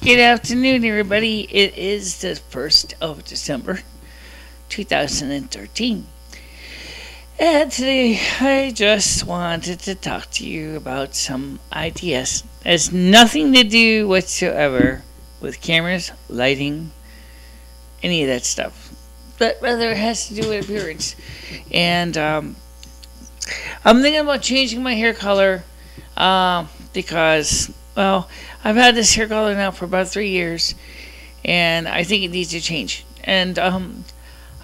Good afternoon, everybody. It is the 1st of December, 2013. And today I just wanted to talk to you about some ideas. It has nothing to do whatsoever with cameras, lighting, any of that stuff. But rather it has to do with appearance. And I'm thinking about changing my hair color because, well, I've had this hair color now for about 3 years, and I think it needs to change. And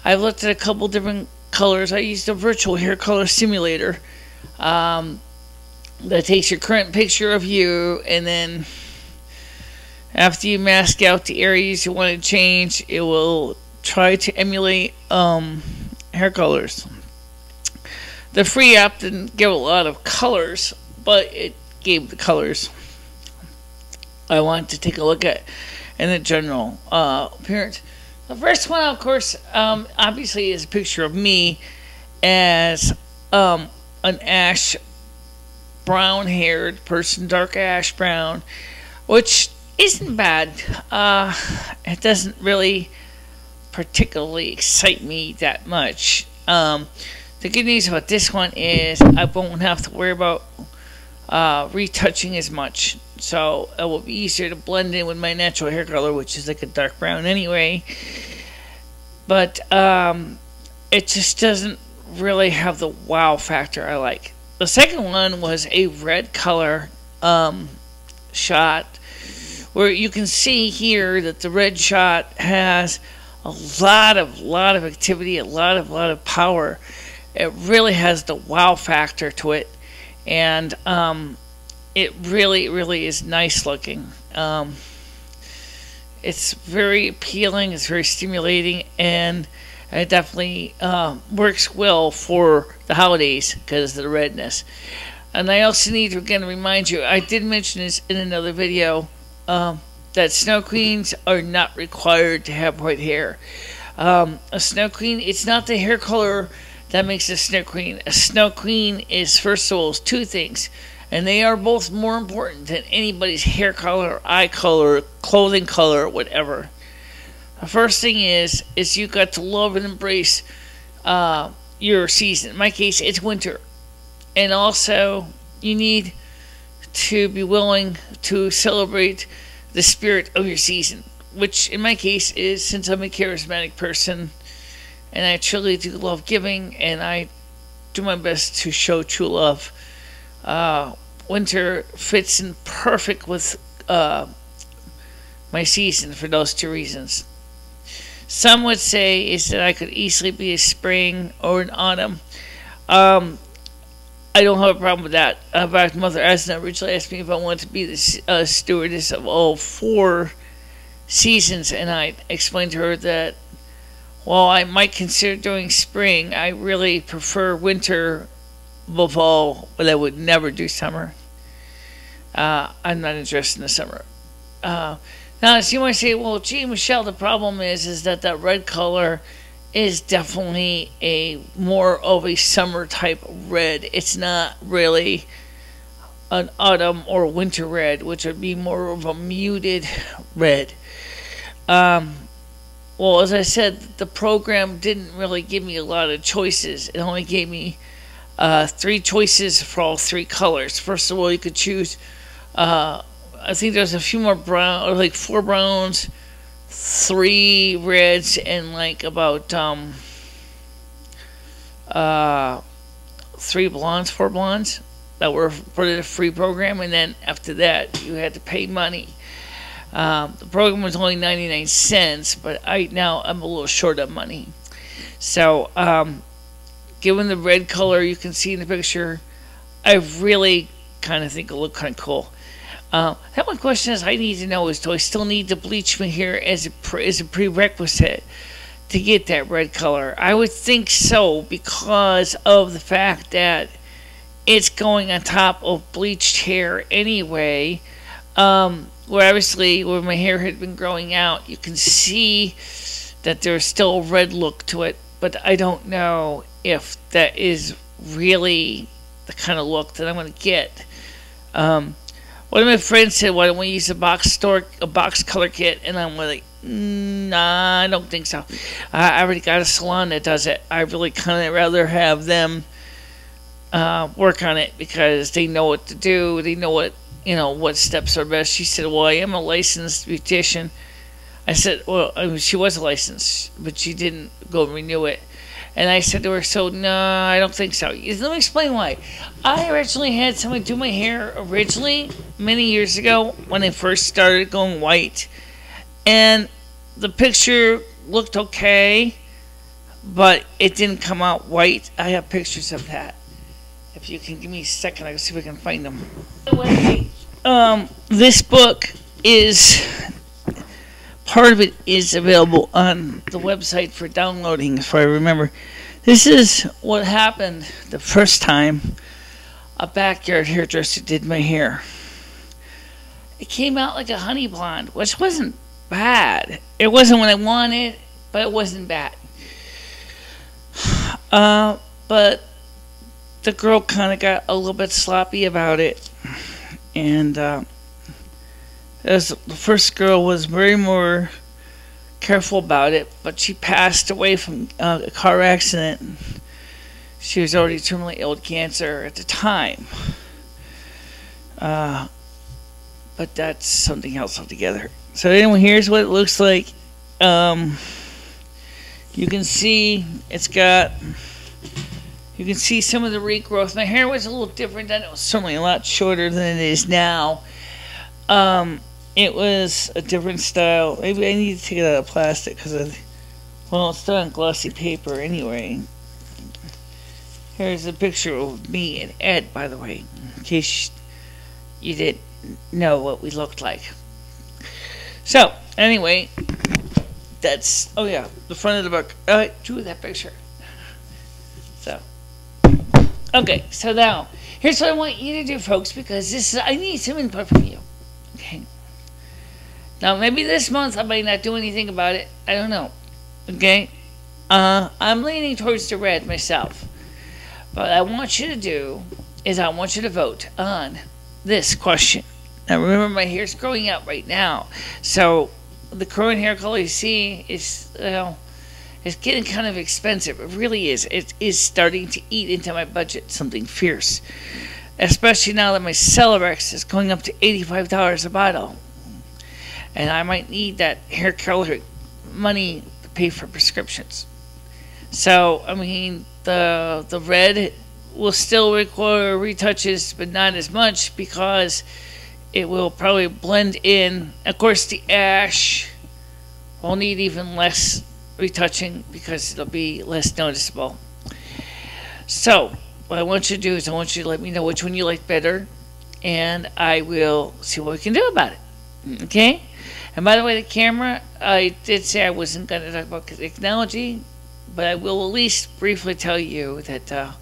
I've looked at a couple different colors. I used a virtual hair color simulator that takes your current picture of you, and then after you mask out the areas you want to change, it will try to emulate hair colors. The free app didn't give a lot of colors, but it gave the colors I want to take a look at in the general appearance. The first one, of course, obviously is a picture of me as an ash brown haired person, dark ash brown, which isn't bad. It doesn't really particularly excite me that much. The good news about this one is I won't have to worry about retouching as much, so it will be easier to blend in with my natural hair color, which is like a dark brown anyway. But it just doesn't really have the wow factor I like. The second one was a red color shot, where you can see here that the red shot has a lot of activity, a lot of power. It really has the wow factor to it, and it really is nice looking. It's very appealing, it's very stimulating, and it definitely works well for the holidays because of the redness. And I also need to again remind you, I did mention this in another video, that Snow Queens are not required to have white hair. A Snow Queen, it's not the hair color that makes a Snow Queen. A Snow Queen is, first of all, two things, and they are both more important than anybody's hair color, eye color, clothing color, whatever. The first thing is you got to love and embrace your season. In my case, it's winter. And also, you need to be willing to celebrate the spirit of your season, which in my case is, since I'm a charismatic person, and I truly do love giving, and I do my best to show true love. Winter fits in perfect with my season for those two reasons. Some would say is that I could easily be a spring or an autumn. I don't have a problem with that. In fact, Mother Asna originally asked me if I wanted to be the stewardess of all 4 seasons, and I explained to her that while I might consider doing spring, I really prefer winter above all, but I would never do summer. I'm not interested in the summer. Now, so you might say, well, gee, Michelle, the problem is that red color is definitely a more of a summer type red. It's not really an autumn or winter red, which would be more of a muted red. Well, as I said, the program didn't really give me a lot of choices. It only gave me 3 choices for all 3 colors. First of all, you could choose, I think there's a few more brown, or like 4 browns, 3 reds, and like about 3 blondes, 4 blondes that were part of the free program, and then after that you had to pay money. The program was only 99 cents, but now I'm a little short of money. So given the red color you can see in the picture, I really kind of think it'll look kind of cool. That one question is I need to know is, do I still need to bleach my hair as a prerequisite to get that red color? I would think so, because of the fact that it's going on top of bleached hair anyway. Where obviously where my hair had been growing out, you can see that there's still a red look to it, but I don't know if that is really the kind of look that I'm going to get. One of my friends said, "Why don't we use a box color kit?" And I'm like, "Nah, I don't think so. I already got a salon that does it. I really kind of rather have them work on it because they know what to do. They know what steps are best." She said, "Well, I am a licensed beautician." I said, "Well, I mean, she was licensed, but she didn't go renew it." And I said to her, "So, no, I don't think so." Let me explain why. I originally had somebody do my hair many years ago, when I first started going white. And the picture looked okay, but it didn't come out white. I have pictures of that. If you can give me a second, I can see if I can find them. By the way, this book is... part of it is available on the website for downloading, if I remember. This is what happened the first time a backyard hairdresser did my hair. It came out like a honey blonde, which wasn't bad. It wasn't what I wanted, but it wasn't bad. But the girl kind of got a little bit sloppy about it. And as the first girl was very more careful about it, but she passed away from a car accident. She was already terminally ill with cancer at the time. But that's something else altogether. So anyway, here's what it looks like. You can see it's got... You can see some of the regrowth. My hair was a little different then. It was certainly a lot shorter than it is now. It was a different style. Maybe I need to take it out of plastic because, well, it's still on glossy paper anyway. Here's a picture of me and Ed, by the way, in case you didn't know what we looked like. So, anyway, that's, oh yeah, the front of the book. I drew that picture. So, okay, so now, here's what I want you to do, folks, because this is, I need some input from you. Okay. Now, maybe this month I might not do anything about it. I don't know. Okay? I'm leaning towards the red myself. But what I want you to do is I want you to vote on this question. Now, remember, my hair's growing out right now. So, the current hair color you see is, well, it's getting kind of expensive. It really is. It is starting to eat into my budget, something fierce. Especially now that my Celebrex is going up to $85 a bottle. And I might need that hair color money to pay for prescriptions. So, I mean, the red will still require retouches, but not as much because it will probably blend in. Of course, the ash will need even less retouching because it'll be less noticeable. So, what I want you to do is I want you to let me know which one you like better, and I will see what we can do about it. Okay? And by the way, the camera, I did say I wasn't going to talk about technology, but I will at least briefly tell you that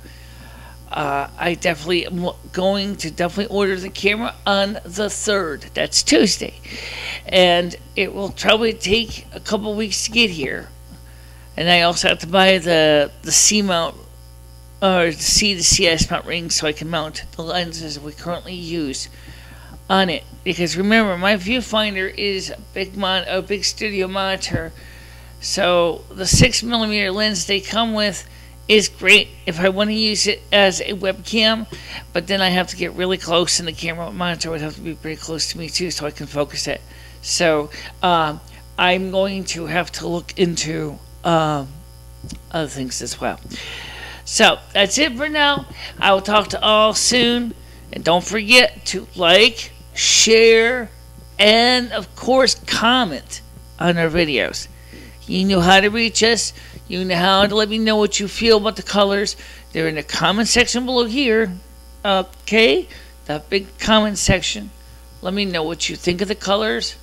I definitely am going to order the camera on the 3rd. That's Tuesday. And it will probably take a couple weeks to get here. And I also have to buy the C-mount, or the C to CS mount ring so I can mount the lenses we currently use on it. Because remember, my viewfinder is a big studio monitor. So the 6mm lens they come with is great if I want to use it as a webcam, but then I have to get really close, and the camera monitor would have to be pretty close to me too so I can focus it. So I'm going to have to look into other things as well. So that's it for now. I will talk to all soon, and don't forget to like, share, and of course comment on our videos. You know how to reach us. You know how to let me know what you feel about the colors. They're in the comment section below here. Okay? That big comment section. Let me know what you think of the colors,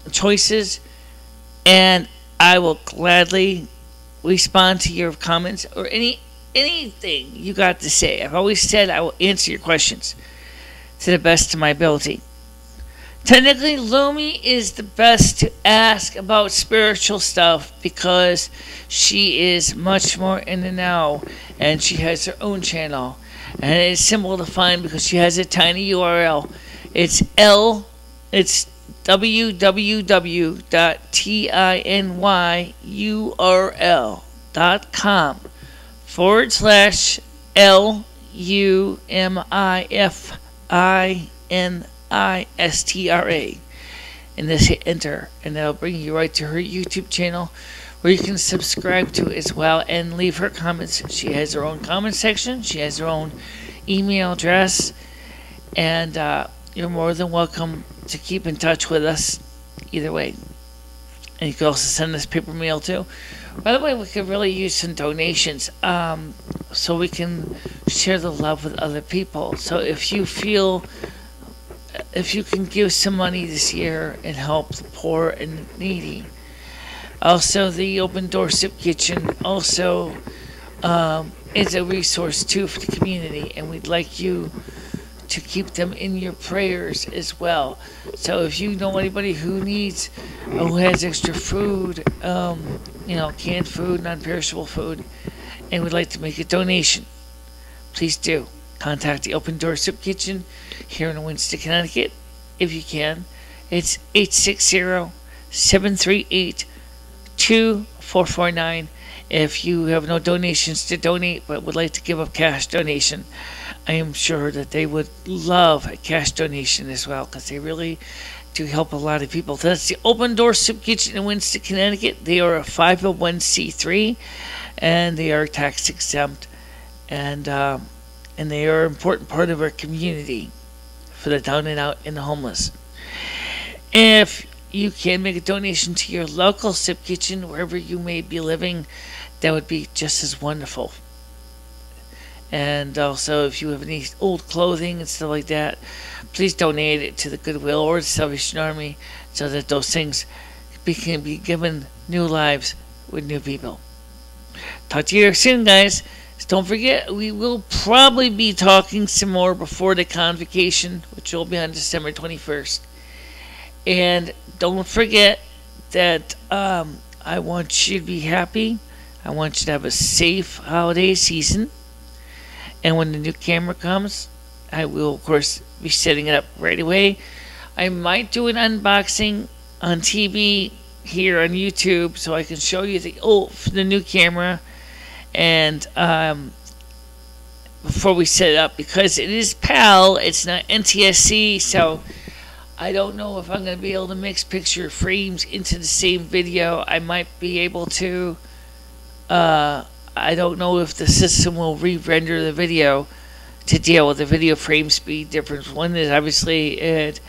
the choices, and I will gladly respond to your comments or anything you got to say. I've always said I will answer your questions to the best of my ability. Technically, Lumi is the best to ask about spiritual stuff because she is much more in the know, and she has her own channel. And it is simple to find because she has a tiny URL. It's www.tinyurl.com/LUMIFINISTRA. And this hit enter, and that'll bring you right to her YouTube channel, where you can subscribe to as well and leave her comments. She has her own comment section. She has her own email address, and you're more than welcome to keep in touch with us either way. And you can also send us paper mail too. By the way, we could really use some donations so we can share the love with other people. So if you can give some money this year and help the poor and needy. Also, the Open Door Soup Kitchen also is a resource too for the community, and we'd like you to keep them in your prayers as well. So if you know anybody who needs, who has extra food, canned food, non-perishable food, and would like to make a donation, please do contact the Open Door Soup Kitchen here in Winston, Connecticut, if you can. It's 860-738-2449. If you have no donations to donate but would like to give a cash donation, I am sure that they would love a cash donation as well, because they really do help a lot of people. That's the Open Door Soup Kitchen in Winston, Connecticut. They are a 501c3, and they are tax exempt, and they are an important part of our community for the down and out and the homeless. If you can make a donation to your local soup kitchen, wherever you may be living, that would be just as wonderful. And also, if you have any old clothing and stuff like that, please donate it to the Goodwill or the Salvation Army, so that those things can be given new lives with new people. Talk to you soon, guys. Don't forget, we will probably be talking some more before the convocation, which will be on December 21st. And don't forget that I want you to be happy. I want you to have a safe holiday season. And when the new camera comes, I will, of course, be setting it up right away. I might do an unboxing on TV here on YouTube, so I can show you the new camera. And before we set it up, because it is PAL, it's not NTSC, so I don't know if I'm going to be able to mix picture frames into the same video. I might be able to. I don't know if the system will re-render the video to deal with the video frame speed difference. One is obviously at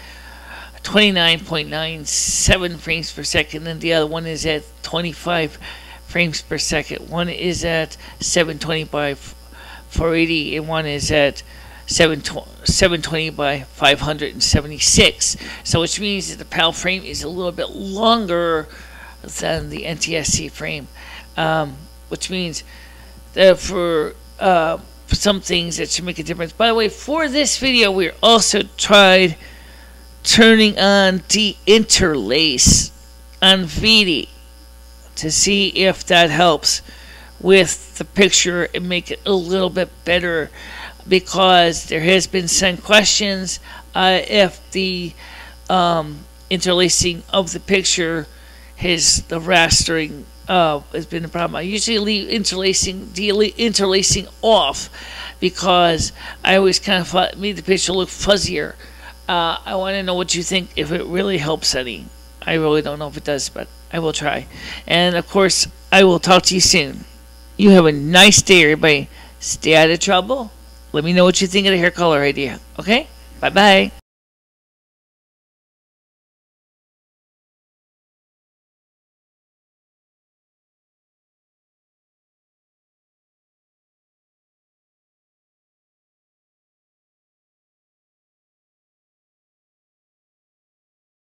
29.97 frames per second, and the other one is at 25 frames per second. One is at 720 by 480, and one is at 720 by 576. So which means that the PAL frame is a little bit longer than the NTSC frame, which means that for some things that should make a difference. By the way, for this video, we also tried turning on de-interlace on VD to see if that helps with the picture and make it a little bit better, because there has been some questions if the interlacing of the picture the rastering has been a problem. I usually leave interlacing off, because I always kind of made the picture look fuzzier. I want to know what you think, if it really helps any. I really don't know if it does, but I will try. And of course, I will talk to you soon. You have a nice day, everybody. Stay out of trouble. Let me know what you think of the hair color idea. Okay? Bye-bye.